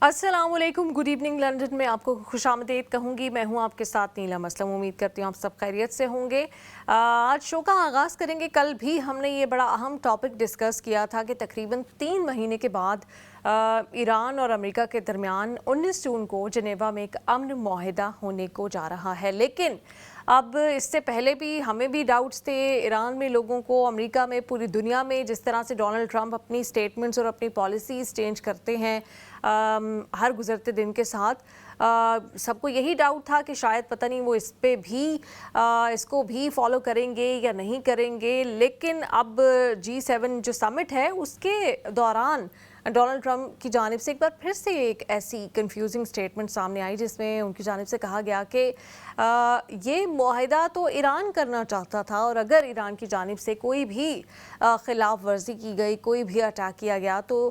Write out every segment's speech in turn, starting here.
السلام علیکم، good evening London میں آپ کو خوش آمدید کہوں گی. میں ہوں آپ کے ساتھ نیلم اسلم. امید کرتی ہوں آپ سب خیریت سے ہوں گے. آج شو کا آغاز کریں گے. کل بھی ہم نے یہ بڑا اہم ٹاپک ڈسکس کیا تھا کہ تقریباً 3 مہینے کے بعد ایران اور امریکہ کے درمیان 19 جون کو جنیوا میں ایک امن معاہدہ ہونے کو جا رہا ہے. لیکن اب اس سے پہلے بھی ہمیں بھی ڈاؤٹس تھے ایران میں لوگوں کو، امریکہ میں، پوری دنیا میں. جس طرح سے ڈونلڈ ٹرمپ اپنی سٹیٹمنٹس اور اپنی پالیسیز چینج کرتے ہیں ہر گزرتے دن کے ساتھ، سب کو یہی ڈاؤٹ تھا کہ شاید پتہ نہیں وہ اس پہ بھی اس کو بھی فالو کریں گے یا نہیں کریں گے. لیکن اب G7 جو سمٹ ہے اس کے دوران ڈونلڈ ٹرمپ کی جانب سے ایک بار پھر سے ایک ایسی کنفیوزنگ سٹیٹمنٹ سامنے آئی جس میں ان کی جانب سے کہا گیا کہ یہ معاہدہ تو ایران کرنا چاہتا تھا، اور اگر ایران کی جانب سے کوئی بھی خلاف ورزی کی گئی، کوئی بھی اٹیک کیا گیا تو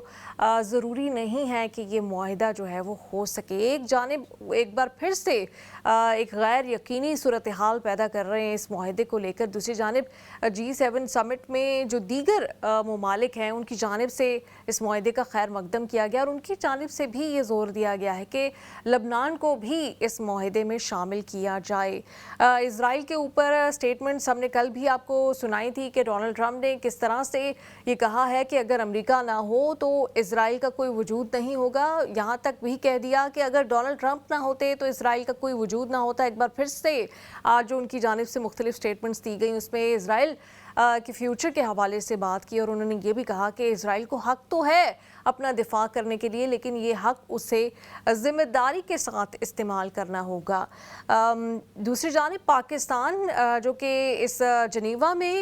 ضروری نہیں ہے کہ یہ معاہدہ جو ہے وہ ہو سکے. ایک جانب ایک بار پھر سے ایک غیر یقینی صورتحال پیدا کر رہے ہیں اس معاہدے کو لے کر. دوسری جانب G7 سمٹ میں جو دیگر ممالک ہیں ان کی جانب سے اس معاہدے کا خیر مقدم کیا گیا، اور ان کی جانب سے بھی یہ زور دیا گیا ہے کہ لبنان کو بھی اس معاہدے میں شامل کیا جائے. اسرائیل کے اوپر سٹیٹمنٹس ہم نے کل بھی آپ کو سنائی تھی کہ ڈونلڈ ٹرمپ نے کس طرح سے یہ کہا ہے کہ اگر امریکہ نہ ہو تو اسرائیل کا کوئی وجود نہیں ہوگا. یہاں تک بھی کہہ دیا کہ اگر ڈونلڈ ٹرمپ نہ ہوتے تو اسرائیل کا کوئی وجود نہ ہوتا. ایک بار پھر سے آج جو ان کی جانب سے مختلف سٹیٹمنٹس دی گئیں اس میں اسرائیل کے فیوچر کے حوالے سے بات کی، اور انہوں نے یہ بھی کہا کہ اسرائیل کو حق تو ہے اپنا دفاع کرنے کے لیے، لیکن یہ حق اسے ذمہ داری کے ساتھ استعمال کرنا ہوگا. دوسری جانب پاکستان جو کہ اس جنیوا میں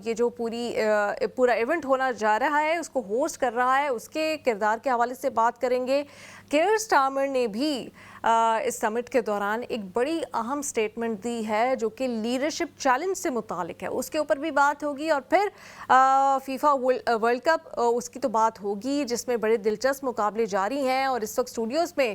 یہ جو پورا ایونٹ ہونا جا رہا ہے اس کو ہوسٹ کر رہا ہے، اس کے کردار کے حوالے سے بات کریں گے. کیئر سٹارمر نے بھی اس سمٹ کے دوران ایک بڑی اہم سٹیٹمنٹ دی ہے جو کہ لیڈرشپ چیلنج سے متعلق ہے، اس کے اوپر بھی بات ہوگی. اور پھر فیفا ورلڈ کپ اس کی تو بات ہوگی جس میں بڑے دلچسپ مقابلے جاری ہیں، اور اس وقت اسٹوڈیوز میں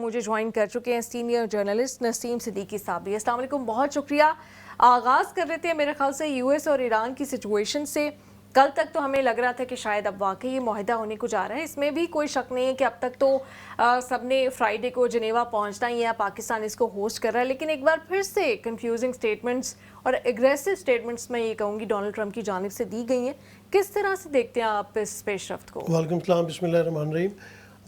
مجھے جوائن کر چکے ہیں سینئر جرنلسٹ نسیم صدیقی صاحب بھی. السلام علیکم، بہت شکریہ. آغاز کر لیتے ہیں میرے خیال سے US اور ایران کی سچویشن سے. کل تک تو ہمیں لگ رہا تھا کہ شاید اب واقعی یہ معاہدہ ہونے کو جا رہا ہے. اس میں بھی کوئی شک نہیں ہے کہ اب تک تو سب نے فرائیڈے کو جنیوا پہنچنا ہی ہے، پاکستان اس کو ہوسٹ کر رہا ہے. لیکن ایک بار پھر سے کنفیوزنگ سٹیٹمنٹس اور اگریسو سٹیٹمنٹس میں یہ کہوں گی ڈونلڈ ٹرمپ کی جانب سے دی گئی ہیں. کس طرح سے دیکھتے ہیں آپ اس پیش رفت کو؟ وعلیکم السلام، بسم اللہ الرحمن الرحیم.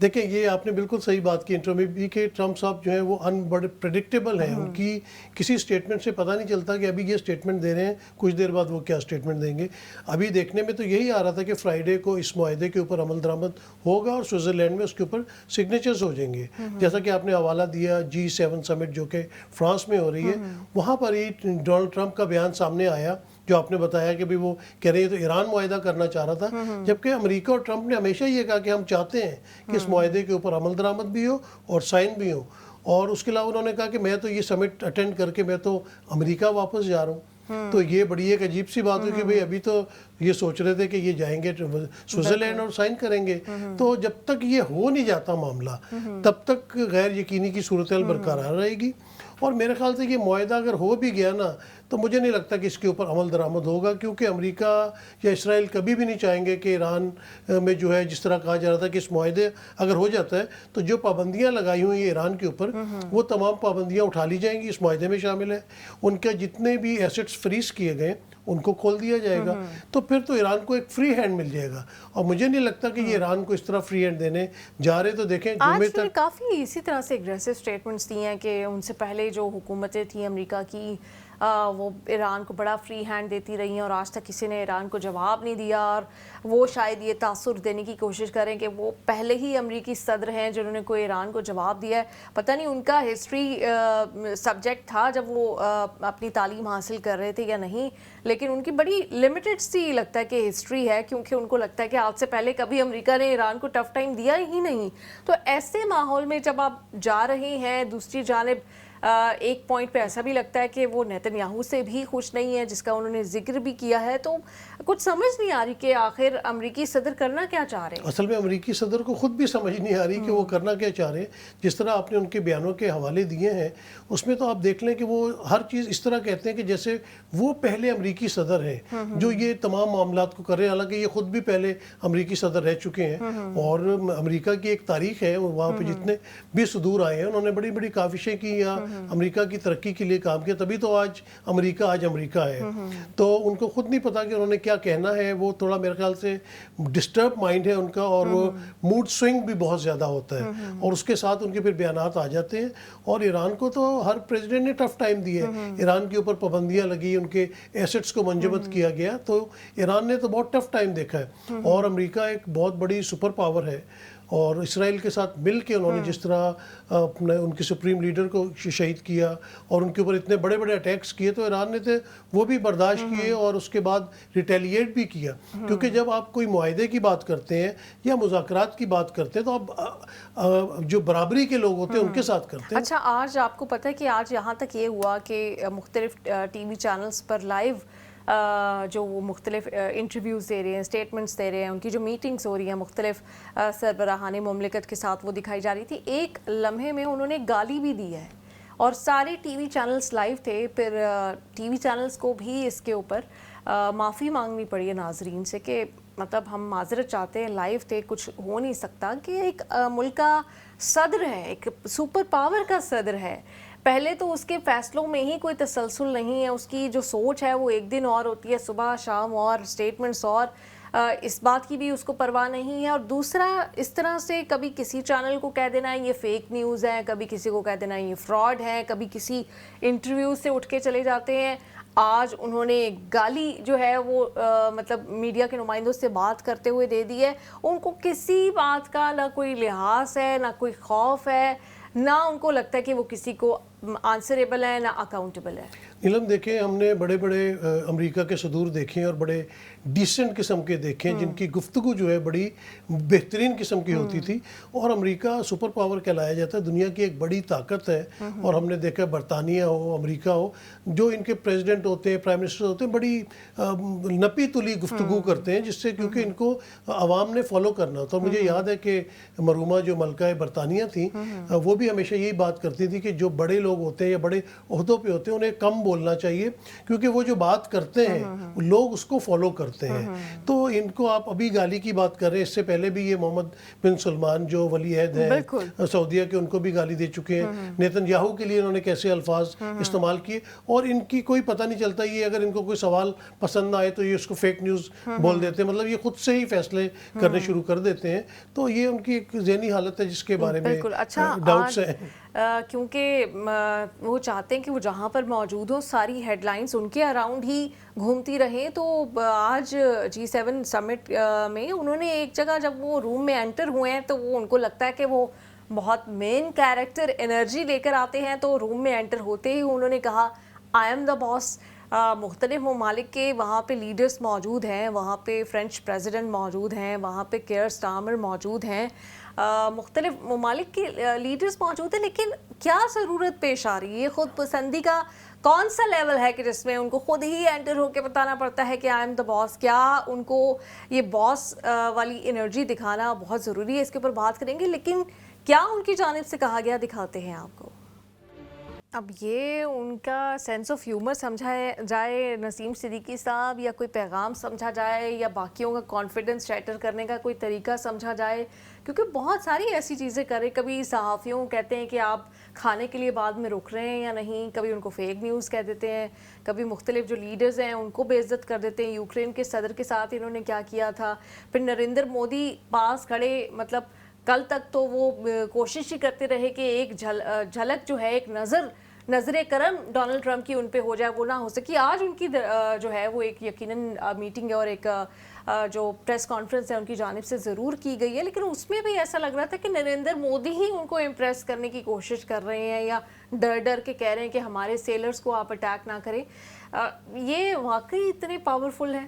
دیکھیں، یہ آپ نے بالکل صحیح بات کی انٹرو میں بھی کہ ٹرمپ صاحب جو ہیں وہ بڑے پریڈکٹیبل ہیں. ان کی کسی سٹیٹمنٹ سے پتہ نہیں چلتا کہ ابھی یہ سٹیٹمنٹ دے رہے ہیں، کچھ دیر بعد وہ کیا سٹیٹمنٹ دیں گے. ابھی دیکھنے میں تو یہی آ رہا تھا کہ فرائیڈے کو اس معاہدے کے اوپر عمل درآمد ہوگا اور سوئٹزرلینڈ میں اس کے اوپر سگنیچرز ہو جائیں گے. جیسا کہ آپ نے حوالہ دیا G7 سمٹ جو کہ فرانس میں ہو رہی ہے، وہاں پر ہی ڈونلڈ ٹرمپ کا بیان سامنے آیا جو آپ نے بتایا کہ وہ کہہ رہے ہیں تو ایران معاہدہ کرنا چاہ رہا تھا، جبکہ امریکہ اور ٹرمپ نے ہمیشہ یہ کہا کہ ہم چاہتے ہیں کہ اس معاہدے کے اوپر عمل درآمد بھی ہو اور سائن بھی ہو. اور اس کے علاوہ انہوں نے کہا کہ میں تو یہ سمٹ اٹینڈ کر کے میں تو امریکہ واپس جا رہا ہوں. تو یہ بڑی ایک عجیب سی بات ہوئی کہ بھئی ابھی تو یہ سوچ رہے تھے کہ یہ جائیں گے سوئٹزرلینڈ اور سائن کریں گے. تو جب تک یہ ہو نہیں جاتا معاملہ تب تک غیر یقینی کی صورتحال برقرار رہے گی. اور میرے خیال سے یہ معاہدہ اگر ہو بھی گیا نا تو مجھے نہیں لگتا کہ اس کے اوپر عمل درآمد ہوگا، کیونکہ امریکہ یا اسرائیل کبھی بھی نہیں چاہیں گے کہ ایران میں جو ہے جس طرح کہا جا رہا تھا کہ اس معاہدے اگر ہو جاتا ہے تو جو پابندیاں لگائی ہوئی ہیں ایران کے اوپر وہ تمام پابندیاں اٹھا لی جائیں گی، اس معاہدے میں شامل ہیں. ان کے جتنے بھی ایسٹس فریز کیے گئے ان کو کھول دیا جائے گا. تو پھر تو ایران کو ایک فری ہینڈ مل جائے گا، اور مجھے نہیں لگتا کہ یہ ایران کو اس طرح فری ہینڈ دینے جا رہے. تو دیکھیں آج بھی کافی اسی طرح سے اگریسو سٹیٹمنٹس دی ہیں کہ ان سے پہلے جو حکومتیں تھیں امریکہ کی وہ ایران کو بڑا فری ہینڈ دیتی رہی ہیں، اور آج تک کسی نے ایران کو جواب نہیں دیا. اور وہ شاید یہ تاثر دینے کی کوشش کریں کہ وہ پہلے ہی امریکی صدر ہیں جنہوں نے کوئی ایران کو جواب دیا ہے. پتہ نہیں ان کا ہسٹری سبجیکٹ تھا جب وہ اپنی تعلیم حاصل کر رہے تھے یا نہیں، لیکن ان کی بڑی لمیٹڈ سی لگتا ہے کہ ہسٹری ہے، کیونکہ ان کو لگتا ہے کہ آج سے پہلے کبھی امریکہ نے ایران کو ٹف ٹائم دیا ہی نہیں. تو ایسے ماحول میں جب آپ جا رہے ہیں، دوسری جانب ایک پوائنٹ پہ ایسا بھی لگتا ہے کہ وہ نیتن سے بھی خوش نہیں ہے جس کا انہوں نے ذکر بھی کیا ہے. تو کچھ سمجھ نہیں آ رہی کہ آخر امریکی صدر کرنا کیا چاہ رہے ہیں. اصل میں امریکی صدر کو خود بھی سمجھ نہیں آ رہی کہ وہ کرنا کیا چاہ رہے ہیں. جس طرح آپ نے ان کے بیانوں کے حوالے دیے ہیں اس میں تو آپ دیکھ لیں کہ وہ ہر چیز اس طرح کہتے ہیں کہ جیسے وہ پہلے امریکی صدر ہیں جو یہ تمام معاملات کو کر رہے ہیں. حالانکہ یہ خود بھی پہلے امریکی صدر رہ چکے ہیں اور امریکہ کی ایک تاریخ ہے. وہاں پہ جتنے بھی صدور آئے ہیں انہوں نے بڑی بڑی کاوشیں کی یا امریکہ کی ترقی کے لیے کام کیا, تبھی تو آج امریکہ ہے. تو ان کو خود نہیں پتا کہ انہوں نے کیا کہنا ہے. وہ تھوڑا میرے خیال سے ڈسٹرب مائنڈ ہے ان کا اور وہ موڈ سوئنگ بھی بہت زیادہ ہوتا ہے اور اس کے ساتھ ان کے پھر بیانات آ جاتے ہیں. اور ایران کو تو ہر پریزیڈنٹ نے ٹف ٹائم دیا ہے. ایران کے اوپر پابندیاں لگی, ان کے ایسٹس کو منجمد کیا گیا, تو ایران نے تو بہت ٹف ٹائم دیکھا ہے. اور امریکہ ایک بہت بڑی سپر پاور ہے اور اسرائیل کے ساتھ مل کے انہوں نے جس طرح اپنے ان کے سپریم لیڈر کو شہید کیا اور ان کے اوپر اتنے بڑے بڑے اٹیکس کیے, تو ایران نے تو وہ بھی برداشت کیے اور اس کے بعد ریٹیلیٹ بھی کیا. کیونکہ جب آپ کوئی معاہدے کی بات کرتے ہیں یا مذاکرات کی بات کرتے ہیں تو آپ جو برابری کے لوگ ہوتے ہیں ان کے ساتھ کرتے ہیں. اچھا, آج آپ کو پتہ ہے کہ آج یہاں تک یہ ہوا کہ مختلف ٹی وی چینلز پر لائیو جو وہ مختلف انٹرویوز دے رہے ہیں, اسٹیٹمنٹس دے رہے ہیں, ان کی جو میٹنگز ہو رہی ہیں مختلف سربراہان مملکت کے ساتھ وہ دکھائی جا رہی تھی. ایک لمحے میں انہوں نے گالی بھی دی ہے اور سارے ٹی وی چینلز لائیو تھے. پھر ٹی وی چینلز کو بھی اس کے اوپر معافی مانگنی پڑی ہے ناظرین سے کہ مطلب ہم معذرت چاہتے ہیں, لائیو تھے, کچھ ہو نہیں سکتا. کہ ایک ملک کا صدر ہے, ایک سپر پاور کا صدر ہے, پہلے تو اس کے فیصلوں میں ہی کوئی تسلسل نہیں ہے. اس کی جو سوچ ہے وہ ایک دن اور ہوتی ہے, صبح شام اور اسٹیٹمنٹس اور اس بات کی بھی اس کو پرواہ نہیں ہے. اور دوسرا, اس طرح سے کبھی کسی چینل کو کہہ دینا ہے یہ فیک نیوز ہے, کبھی کسی کو کہہ دینا ہے یہ فراڈ ہے, کبھی کسی انٹرویو سے اٹھ کے چلے جاتے ہیں. آج انہوں نے گالی جو ہے وہ مطلب میڈیا کے نمائندوں سے بات کرتے ہوئے دے دی ہے. ان کو کسی بات کا نہ کوئی لحاظ ہے, نہ کوئی خوف ہے, نہ ان کو لگتا ہے کہ وہ کسی کو آنسریبل ہے, نہ اکاؤنٹیبل ہے. نیلم دیکھیں, ہم نے بڑے بڑے امریکہ کے صدور دیکھے اور بڑے ڈیسنٹ قسم کے دیکھیں جن کی گفتگو جو ہے بڑی بہترین قسم کی ہوتی تھی. اور امریکہ سپر پاور کہلایا جاتا ہے, دنیا کی ایک بڑی طاقت ہے. اور ہم نے دیکھا برطانیہ ہو, امریکہ ہو, جو ان کے پریزیڈنٹ ہوتے ہیں, پرائم منسٹر ہوتے ہیں, بڑی نپی تلی گفتگو کرتے ہیں جس سے کیونکہ ان کو عوام نے فالو کرنا ہوتا. اور مجھے یاد ہے کہ مرحومہ جو ملکہ برطانیہ تھیں وہ بھی ہمیشہ یہی بات کرتی تھی کہ جو بڑے لوگ ہوتے ہیں یا بڑے عہدوں پہ ہوتے ہیں انہیں کم بولنا چاہیے, کیونکہ وہ جو بات کرتے ہیں لوگ اس کو فالو کرتے ہیں. تو ان کو آپ ابھی گالی کی بات کر رہے ہیں, اس سے پہلے بھی یہ محمد بن سلمان جو ولی عہد ہیں سعودیہ کے, ان کو بھی گالی دے چکے ہیں. نیتن یاہو کے لیے انہوں نے کیسے الفاظ استعمال کیے, اور ان کی کوئی پتہ نہیں چلتا. یہ اگر ان کو کوئی سوال پسند نہ آئے تو یہ اس کو فیک نیوز بول دیتے ہیں, مطلب یہ خود سے ہی فیصلے کرنے شروع کر دیتے ہیں. تو یہ ان کی ایک ذہنی حالت ہے جس کے بارے میں ڈاؤٹس ہیں. کیونکہ وہ چاہتے ہیں کہ وہ جہاں پر موجود ہوں ساری ہیڈ لائنز ان کے اراؤنڈ ہی گھومتی رہیں. تو آج G7 سمٹ میں انہوں نے ایک جگہ جب وہ روم میں انٹر ہوئے ہیں تو وہ ان کو لگتا ہے کہ وہ بہت مین کیریکٹر انرجی لے کر آتے ہیں. تو روم میں انٹر ہوتے ہی انہوں نے کہا آئی ایم دا باس. مختلف ممالک کے وہاں پہ لیڈرز موجود ہیں, وہاں پہ فرینچ پریزیڈنٹ موجود ہیں, وہاں پہ کیئر سٹارمر موجود ہیں, مختلف ممالک کے لیڈرز موجود ہیں. لیکن کیا ضرورت پیش آ رہی ہے؟ خود پسندی کا کون سا لیول ہے کہ جس میں ان کو خود ہی انٹر ہو کے بتانا پڑتا ہے کہ آئی ایم دا باس؟ کیا ان کو یہ باس والی انرجی دکھانا بہت ضروری ہے؟ اس کے اوپر بات کریں گے. لیکن کیا ان کی جانب سے کہا گیا دکھاتے ہیں آپ کو. اب یہ ان کا سینس آف ہیومر سمجھا جائے نسیم صدیقی صاحب, یا کوئی پیغام سمجھا جائے, یا باقیوں کا کانفیڈنس شیٹر کرنے کا کوئی طریقہ سمجھا جائے, کیونکہ بہت ساری ایسی چیزیں کریں. کبھی صحافیوں کو کہتے ہیں کہ آپ کھانے کے لیے بعد میں رک رہے ہیں یا نہیں, کبھی ان کو فیک نیوز کہہ دیتے ہیں, کبھی مختلف جو لیڈرز ہیں ان کو بے عزت کر دیتے ہیں. یوکرین کے صدر کے ساتھ انہوں نے کیا کیا تھا. پھر نریندر مودی پاس کھڑے, مطلب کل تک تو وہ کوشش ہی کرتے رہے کہ ایک جھلک جو ہے, ایک نظر کرم ڈونلڈ ٹرمپ کی ان پہ ہو جائے, وہ نہ ہو سکی. آج ان کی جو ہے وہ ایک یقیناً میٹنگ ہے اور ایک جو پریس کانفرنس ہے ان کی جانب سے ضرور کی گئی ہے, لیکن اس میں بھی ایسا لگ رہا تھا کہ نریندر مودی ہی ان کو امپریس کرنے کی کوشش کر رہے ہیں, یا ڈر کے کہہ رہے ہیں کہ ہمارے سیلرز کو آپ اٹیک نہ کریں. یہ واقعی اتنے پاورفل ہیں؟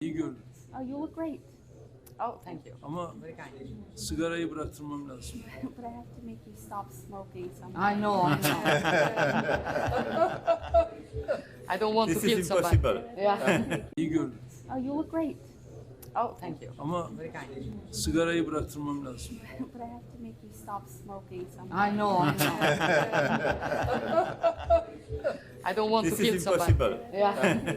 İyi gördüm. Oh, you look great. Oh, thank you. Ama sigarayı bıraktırmam lazım. But I have to make you stop smoking somehow. I know. I don't want This to kill is somebody. impossible. Yeah. İyi gördüm. Oh, you look great. Oh, thank you. Ama sigarayı bıraktırmam lazım. But I have to make you stop smoking somehow. I know. I don't want This to kill is somebody. impossible. Yeah.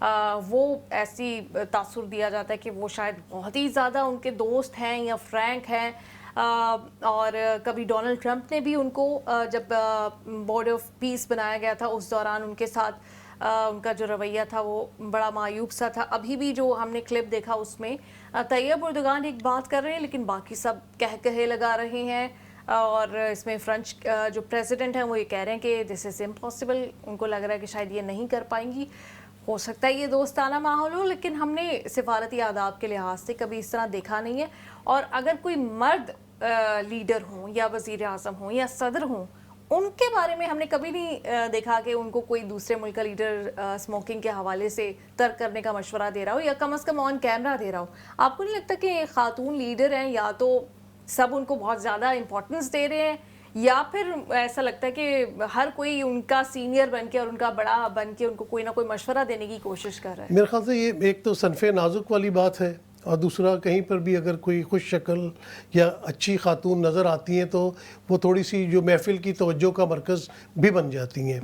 وہ ایسی تاثر دیا جاتا ہے کہ وہ شاید بہت ہی زیادہ ان کے دوست ہیں یا فرینک ہیں. اور کبھی ڈونلڈ ٹرمپ نے بھی ان کو جب بورڈ آف پیس بنایا گیا تھا اس دوران ان کے ساتھ ان کا جو رویہ تھا وہ بڑا معیوب سا تھا. ابھی بھی جو ہم نے کلپ دیکھا اس میں طیب اردگان ایک بات کر رہے ہیں لیکن باقی سب کہے لگا رہے ہیں, اور اس میں فرینچ جو پریزیڈنٹ ہیں وہ یہ کہہ رہے ہیں کہ دس از امپاسبل. ان کو لگ رہا ہے کہ شاید یہ نہیں کر پائیں گی. ہو سکتا ہے یہ دوستانہ ماحول ہو لیکن ہم نے سفارتی آداب کے لحاظ سے کبھی اس طرح دیکھا نہیں ہے. اور اگر کوئی مرد لیڈر ہوں یا وزیر اعظم ہوں یا صدر ہوں, ان کے بارے میں ہم نے کبھی نہیں دیکھا کہ ان کو کوئی دوسرے ملک کا لیڈر اسموکنگ کے حوالے سے ترک کرنے کا مشورہ دے رہا ہو یا کم از کم آن کیمرہ دے رہا ہو. آپ کو نہیں لگتا کہ خاتون لیڈر ہیں یا تو سب ان کو بہت زیادہ امپورٹنس دے رہے ہیں, یا پھر ایسا لگتا ہے کہ ہر کوئی ان کا سینئر بن کے اور ان کا بڑا بن کے ان کو کوئی نہ کوئی مشورہ دینے کی کوشش کر رہا ہے؟ میرے خیال سے یہ ایک تو صنف نازک والی بات ہے, اور دوسرا کہیں پر بھی اگر کوئی خوش شکل یا اچھی خاتون نظر آتی ہیں تو وہ تھوڑی سی جو محفل کی توجہ کا مرکز بھی بن جاتی ہیں.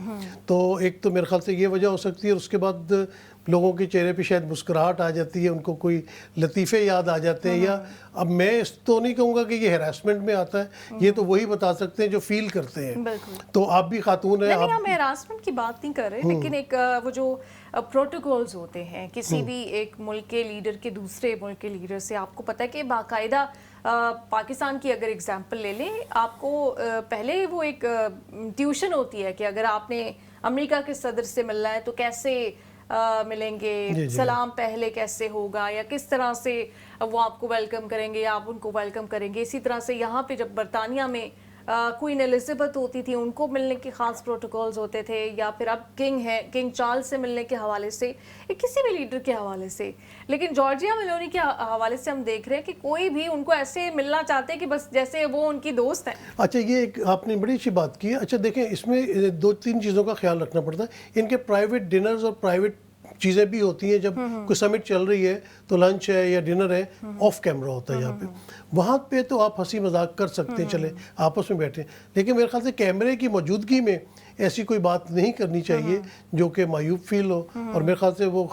تو ایک تو میرے خیال سے یہ وجہ ہو سکتی ہے, اور اس کے بعد لوگوں کے چہرے پہ شاید مسکراہٹ آ جاتی ہے, ان کو کوئی لطیفے یاد آ جاتے ہیں. یا اب میں اس تو نہیں کہوں گا کہ یہ ہراسمنٹ میں آتا ہے, یہ تو وہی بتا سکتے ہیں جو فیل کرتے ہیں. تو آپ بھی خاتون ہیں. نہیں, ہم ہراسمنٹ کی بات نہیں کر رہے, لیکن ایک وہ جو پروٹوکولز ہوتے ہیں کسی بھی ایک ملک کے لیڈر کے دوسرے ملک کے لیڈر سے, آپ کو پتہ ہے کہ باقاعدہ پاکستان کی اگر اگزامپل لے لیں, آپ کو پہلے وہ ایک ٹیوشن ہوتی ہے کہ اگر آپ نے امریکہ کے صدر سے ملنا ہے تو کیسے ملیں گے, سلام پہلے کیسے ہوگا, یا کس طرح سے وہ آپ کو ویلکم کریں گے یا آپ ان کو ویلکم کریں گے. اسی طرح سے یہاں پہ جب برطانیہ میں کوئین الزبتھ ہوتی تھی, ان کو ملنے کے خاص پروٹوکولز ہوتے تھے, یا پھر اب کنگ چارلز سے ملنے کے حوالے سے یا کسی بھی لیڈر کے حوالے سے. لیکن جارجیا میلونی کے حوالے سے ہم دیکھ رہے ہیں کہ کوئی بھی ان کو ایسے ملنا چاہتے ہیں کہ بس جیسے وہ ان کی دوست ہیں. اچھا, یہ ایک آپ نے بڑی اچھی بات کی ہے. اچھا دیکھیں, اس میں 2-3 چیزوں کا خیال رکھنا پڑتا ہے. ان کے پرائیویٹ ڈنرز اور پرائیویٹ چیزیں بھی ہوتی ہیں. جب کوئی سمٹ چل رہی ہے تو لنچ ہے یا ڈنر ہے, آف کیمرہ ہوتا ہے یہاں پہ. وہاں پہ تو آپ ہنسی مذاق کر سکتے ہیں, چلے آپس میں بیٹھے, لیکن میرے خیال سے کیمرے کی موجودگی میں ایسی کوئی بات نہیں کرنی چاہیے جو کہ معیوب فیل ہو. اور میرے خیال سے وہ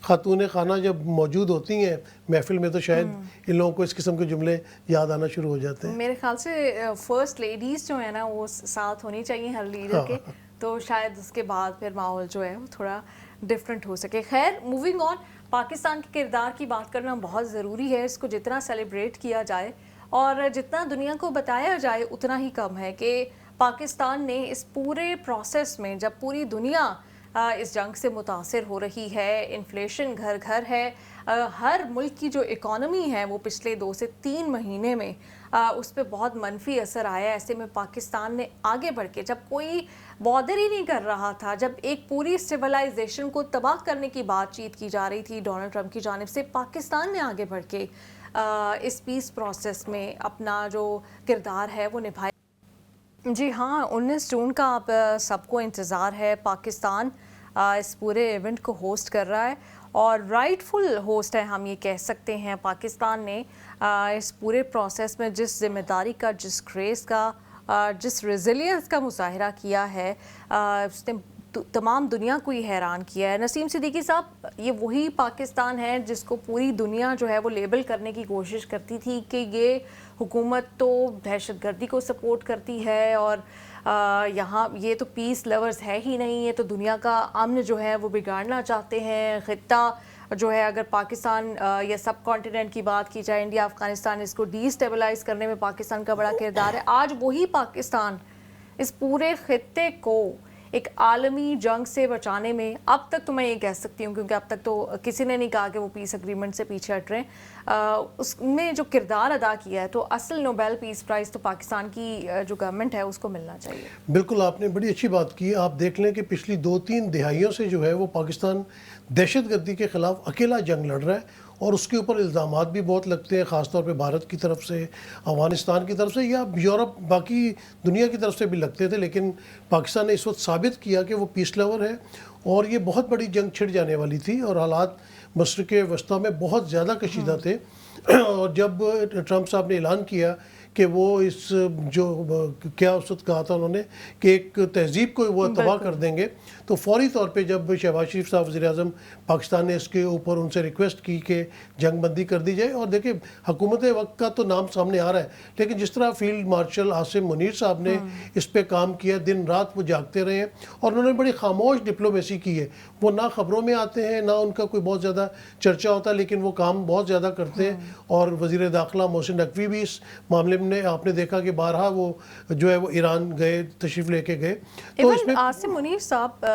خاتون خانہ جب موجود ہوتی ہیں محفل میں تو شاید ان لوگوں کو اس قسم کے جملے یاد آنا شروع ہو جاتے ہیں. میرے خیال سے فرسٹ لیڈیز جو ہیں نا وہ ساتھ ہونی چاہیے ہر لیڈر کے, تو شاید اس کے بعد پھر ماحول جو ہے وہ تھوڑا ڈفرینٹ ہو سکے. خیر, موونگ آن, پاکستان کے کردار کی بات کرنا بہت ضروری ہے. اس کو جتنا سیلیبریٹ کیا جائے اور جتنا دنیا کو بتایا جائے اتنا ہی کم ہے کہ پاکستان نے اس پورے پروسیس میں, جب پوری دنیا اس جنگ سے متاثر ہو رہی ہے, انفلیشن گھر گھر ہے, ہر ملک کی جو اکانومی ہے وہ پچھلے 2 سے 3 مہینے میں اس پہ بہت منفی اثر آیا. ایسے میں پاکستان نے آگے بڑھ کے, جب کوئی بادر ہی نہیں کر رہا تھا, جب ایک پوری سویلائزیشن کو تباہ کرنے کی بات چیت کی جا رہی تھی ڈونلڈ ٹرمپ کی جانب سے, پاکستان نے آگے بڑھ کے اس پیس پروسیس میں اپنا جو کردار ہے وہ نبھایا. جی ہاں, 19 جون کا آپ سب کو انتظار ہے. پاکستان اس پورے ایونٹ کو ہوسٹ کر رہا ہے اور رائٹ فل ہوسٹ ہے, ہم یہ کہہ سکتے ہیں. پاکستان نے اس پورے پروسیس میں جس ذمہ داری کا, جس گریس کا, جس ریزیلینس کا مظاہرہ کیا ہے, اس نے تمام دنیا کو یہ حیران کیا ہے. نسیم صدیقی صاحب, یہ وہی پاکستان ہے جس کو پوری دنیا جو ہے وہ لیبل کرنے کی کوشش کرتی تھی کہ یہ حکومت تو دہشت گردی کو سپورٹ کرتی ہے اور یہاں یہ تو پیس لورز ہے ہی نہیں, یہ تو دنیا کا امن جو ہے وہ بگاڑنا چاہتے ہیں. خطہ جو ہے, اگر پاکستان یا سب کانٹیننٹ کی بات کی جائے, انڈیا, افغانستان, اس کو ڈی اسٹیبلائز کرنے میں پاکستان کا بڑا کردار ہے. آج وہی پاکستان اس پورے خطے کو ایک عالمی جنگ سے بچانے میں, اب تک تو میں یہ کہہ سکتی ہوں کیونکہ اب تک تو کسی نے نہیں کہا کہ وہ پیس اگریمنٹ سے پیچھے ہٹ رہے ہیں, اس میں جو کردار ادا کیا ہے, تو اصل نوبیل پیس پرائز تو پاکستان کی جو گورنمنٹ ہے اس کو ملنا چاہیے. بالکل, آپ نے بڑی اچھی بات کی. آپ دیکھ لیں کہ پچھلی 2-3 دہائیوں سے جو ہے وہ پاکستان دہشت گردی کے خلاف اکیلا جنگ لڑ رہا ہے, اور اس کے اوپر الزامات بھی بہت لگتے ہیں, خاص طور پہ بھارت کی طرف سے, افغانستان کی طرف سے, یا یورپ, باقی دنیا کی طرف سے بھی لگتے تھے. لیکن پاکستان نے اس وقت ثابت کیا کہ وہ پیس لور ہے, اور یہ بہت بڑی جنگ چھڑ جانے والی تھی, اور حالات مشرق وسطیٰ میں بہت زیادہ کشیدہ تھے. اور جب ٹرمپ صاحب نے اعلان کیا کہ وہ اس جو کیا اس وقت کہا تھا انہوں نے کہ ایک تہذیب کو وہ تباہ کر دیں گے، تو فوری طور پہ جب شہباز شریف صاحب وزیر اعظم پاکستان نے اس کے اوپر ان سے ریکویسٹ کی کہ جنگ بندی کر دی جائے. اور دیکھیں حکومت وقت کا تو نام سامنے آ رہا ہے، لیکن جس طرح فیلڈ مارشل عاصم منیر صاحب نے اس پہ کام کیا، دن رات وہ جاگتے رہے ہیں اور انہوں نے بڑی خاموش ڈپلومیسی کی ہے. وہ نہ خبروں میں آتے ہیں، نہ ان کا کوئی بہت زیادہ چرچا ہوتا، لیکن وہ کام بہت زیادہ کرتے ہیں. اور وزیر داخلہ محسن نقوی بھی اس معاملے میں آپ نے دیکھا کہ بارہا وہ جو ہے وہ ایران گئے، تشریف لے کے گئے. تو اس میں عاصم منیر صاحب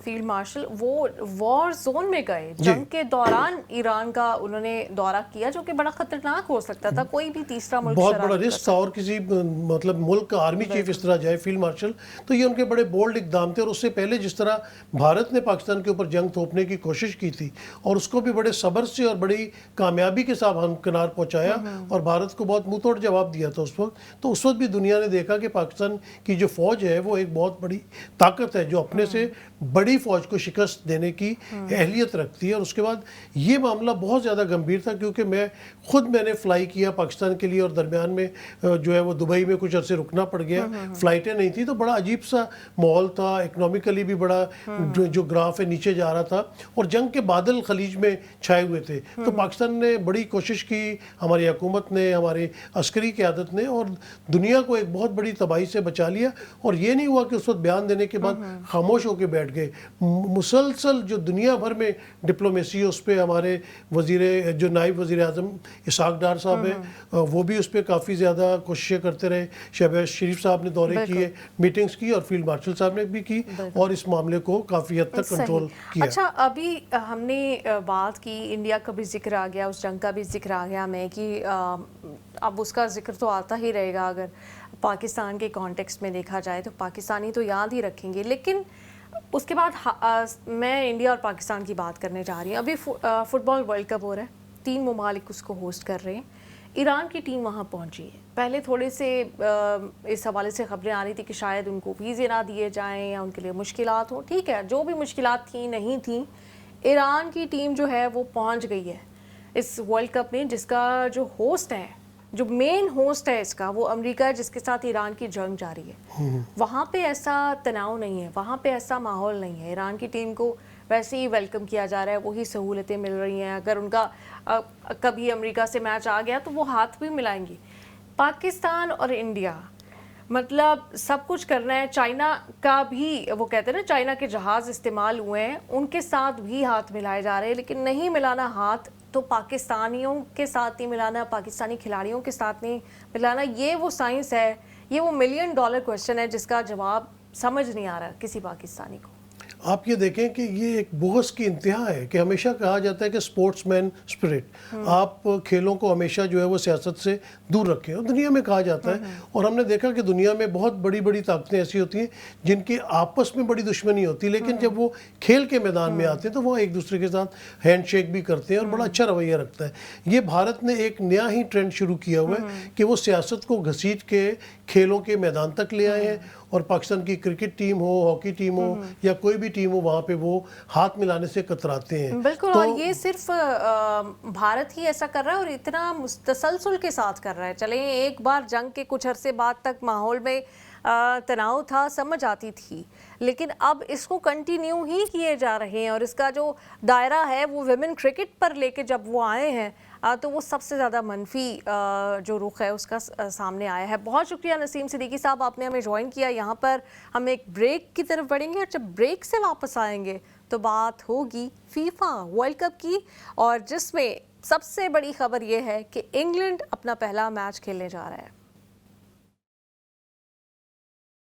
فیلڈ مارشل وہ وار زون میں گئے، جنگ کے دوران ایران کا انہوں نے دورہ کیا، جو کہ بڑا خطرناک ہو سکتا تھا، کوئی بھی تیسرا ملک بہت بڑا رسک تھا. اور کسی مطلب ملک کا آرمی چیف اس طرح جائے فیلڈ مارشل، تو یہ ان کے بڑے بولڈ اقدام تھے. اور اس سے پہلے جس طرح بھارت نے پاکستان کے اوپر جنگ تھوپنے کی کوشش کی تھی اور اس کو بھی بڑے صبر سے اور بڑی کامیابی کے ساتھ ہمکنار پہنچایا اور بھارت کو بہت منہ توڑ جواب دیا تھا اس وقت. تو اس وقت بھی دنیا نے دیکھا کہ پاکستان کی جو فوج ہے وہ ایک بہت بڑی طاقت ہے جو اپنے سے بڑی فوج کو شکست دینے کی اہلیت رکھتی ہے. اور اس کے بعد یہ معاملہ بہت زیادہ گمبھیر تھا، کیونکہ میں نے فلائی کیا پاکستان کے لیے اور درمیان میں جو ہے وہ دبئی میں کچھ عرصے رکنا پڑ گیا، فلائٹیں نہیں تھی، تو بڑا عجیب سا ماحول تھا. اکنامیکلی بھی بڑا جو گراف ہے نیچے جا رہا تھا اور جنگ کے بادل خلیج میں چھائے ہوئے تھے. تو پاکستان نے بڑی کوشش کی، ہماری حکومت نے، ہماری عسکری قیادت نے، اور دنیا کو ایک بہت بڑی تباہی سے بچا لیا. اور یہ نہیں ہوا کہ اس وقت بیان دینے کے بعد خاموش ہو کے بیٹھ گئے. مسلسل جو دنیا بھر میں ڈپلومیسی اس پہ ہمارے جو نائب وزیر اعظم اسحاق ڈار صاحب ہیں وہ بھی اس پہ کافی زیادہ کوششیں کرتے رہے. شہباز شریف صاحب نے دورے کیے، میٹنگز کی، اور فیلڈ مارشل صاحب نے بھی کی، اور اس معاملے کو کافی حد تک کنٹرول کیا. اچھا، ابھی ہم نے بات کی، انڈیا کا بھی ذکر آ گیا، اس جنگ کا بھی ذکر آ گیا میں کہ اب اس کا ذکر تو آتا ہی رہے گا. اگر پاکستان کے کانٹیکسٹ میں دیکھا جائے تو پاکستانی تو یاد ہی رکھیں گے، لیکن اس کے بعد میں انڈیا اور پاکستان کی بات کرنے جا رہی ہوں. ابھی فٹ بال ورلڈ کپ ہو رہا ہے، 3 ممالک اس کو ہوسٹ کر رہے ہیں. ایران کی ٹیم وہاں پہنچی ہے. پہلے تھوڑے سے اس حوالے سے خبریں آ رہی تھی کہ شاید ان کو ویزے نہ دیے جائیں یا ان کے لیے مشکلات ہوں. ٹھیک ہے، جو بھی مشکلات تھیں نہیں تھیں، ایران کی ٹیم جو ہے وہ پہنچ گئی ہے اس ورلڈ کپ میں، جس کا جو ہوسٹ ہے، جو مین ہوسٹ ہے اس کا، وہ امریکہ ہے، جس کے ساتھ ایران کی جنگ جاری ہے. وہاں پہ ایسا تناؤ نہیں ہے، وہاں پہ ایسا ماحول نہیں ہے. ایران کی ٹیم کو ویسے ہی ویلکم کیا جا رہا ہے، وہی سہولتیں مل رہی ہیں. اگر ان کا کبھی امریکہ سے میچ آ گیا تو وہ ہاتھ بھی ملائیں گی. پاکستان اور انڈیا مطلب سب کچھ کرنا ہے. چائنا کا بھی، وہ کہتے ہیں نا چائنا کے جہاز استعمال ہوئے ہیں، ان کے ساتھ بھی ہاتھ ملائے جا رہے ہیں، لیکن نہیں ملانا ہاتھ تو پاکستانیوں کے ساتھ نہیں ملانا، پاکستانی کھلاڑیوں کے ساتھ نہیں ملانا. یہ وہ سائنس ہے، یہ وہ $1 ملین کویسچن ہے جس کا جواب سمجھ نہیں آ رہا کسی پاکستانی کو. آپ یہ دیکھیں کہ یہ ایک بغض کی انتہا ہے کہ ہمیشہ کہا جاتا ہے کہ سپورٹس مین سپرٹ، آپ کھیلوں کو ہمیشہ جو ہے وہ سیاست سے دور رکھیں. اور دنیا میں کہا جاتا ہے، اور ہم نے دیکھا کہ دنیا میں بہت بڑی بڑی طاقتیں ایسی ہوتی ہیں جن کی آپس میں بڑی دشمنی ہوتی ہے، لیکن جب وہ کھیل کے میدان میں آتے ہیں تو وہ ایک دوسرے کے ساتھ ہینڈ شیک بھی کرتے ہیں اور بڑا اچھا رویہ رکھتا ہے. یہ بھارت نے ایک نیا ہی ٹرینڈ شروع کیا ہوا ہے کہ وہ سیاست کو گھسیٹ کے کھیلوں کے میدان تک لے آئے ہیں. اور پاکستان کی کرکٹ ٹیم ہو، ہاکی ٹیم ہو یا کوئی بھی ٹیم ہو، وہاں پہ وہ ہاتھ ملانے سے کتراتے ہیں. بالکل. اور یہ صرف بھارت ہی ایسا کر رہا ہے اور اتنا تسلسل کے ساتھ کر رہا ہے. چلیں ایک بار جنگ کے کچھ عرصے بعد تک ماحول میں تناؤ تھا، سمجھ آتی تھی، لیکن اب اس کو کنٹینیو ہی کیے جا رہے ہیں. اور اس کا جو دائرہ ہے وہ ویمن کرکٹ پر لے کے جب وہ آئے ہیں تو وہ سب سے زیادہ منفی جو رخ ہے اس کا سامنے آیا ہے. بہت شکریہ نسیم صدیقی صاحب، آپ نے ہمیں جوائن کیا. یہاں پر ہم ایک بریک کی طرف بڑھیں گے اور جب بریک سے واپس آئیں گے تو بات ہوگی فیفا ورلڈ کپ کی، اور جس میں سب سے بڑی خبر یہ ہے کہ انگلینڈ اپنا پہلا میچ کھیلنے جا رہا ہے.